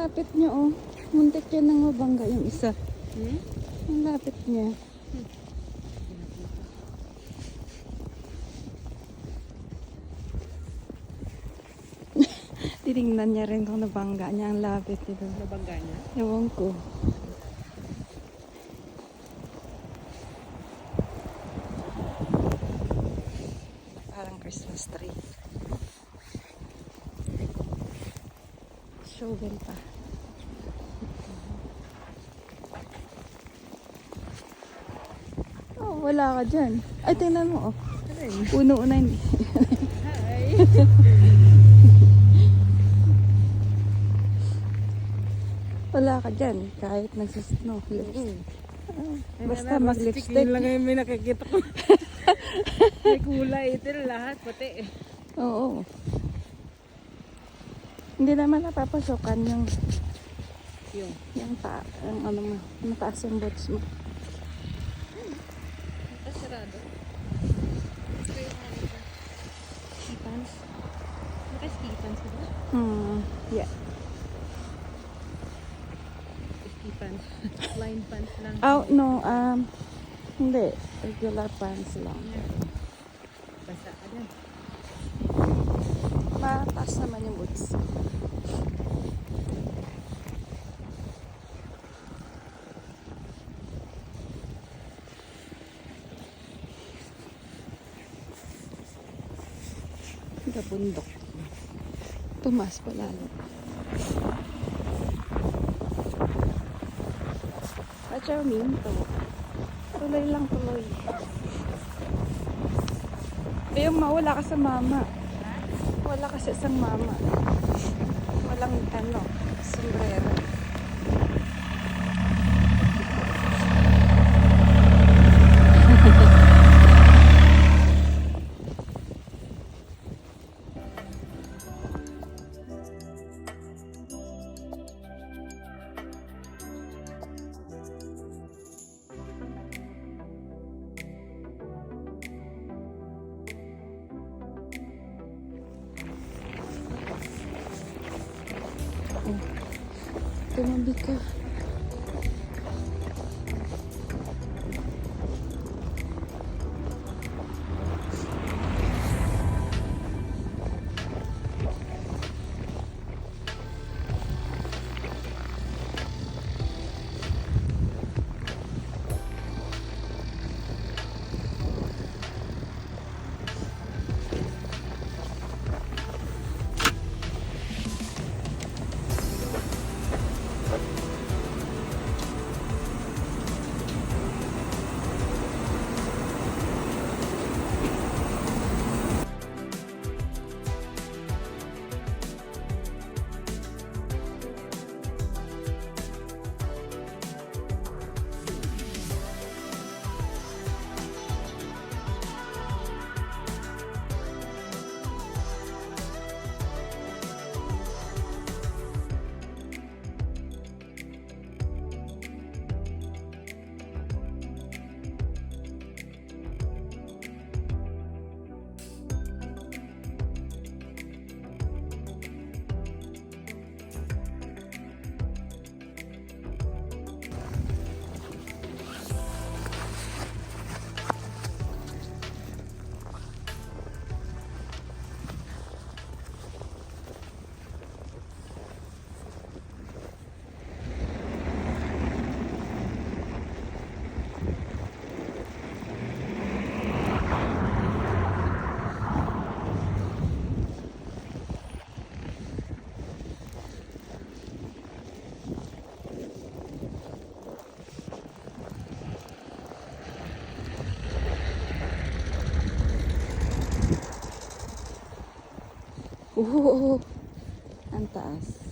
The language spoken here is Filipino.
Lapit niya, oh. Muntik yan nang mabangga yung isa. Ang lapit niya. Tinignan niya rin kung nabangga niya. Ang lapit dito. Nabangga niya? Ewan ko. Parang Christmas tree. Shovel pa. Oh, wala ka dyan. Ay, tingnan mo, oh. Uno-una hindi. Hi! Wala ka dyan. Kahit nagsisnow. Basta Lipstick. mag-lipstick. Yun lang yung may nakikita ko. May kulay. Ito lahat. Pati. Oo. Hindi naman napapasokan yung ano mo, mataas yung boots mo. Ito sarado. Ito yung ski pants. Naka-ski pants ka ba? Yeah. Ski pants. Line pants lang. Oh, no, hindi. Regular pants lang. Basa ka dyan. Mataas naman yung boots. Bundok. Tumas pa lalo. Charming to. Tuloy lang tuloy. Ayun, mawala ka sa mama. Wala kasi isang mama. Walang sombrero. Tumabi ka. Oo, ang taas.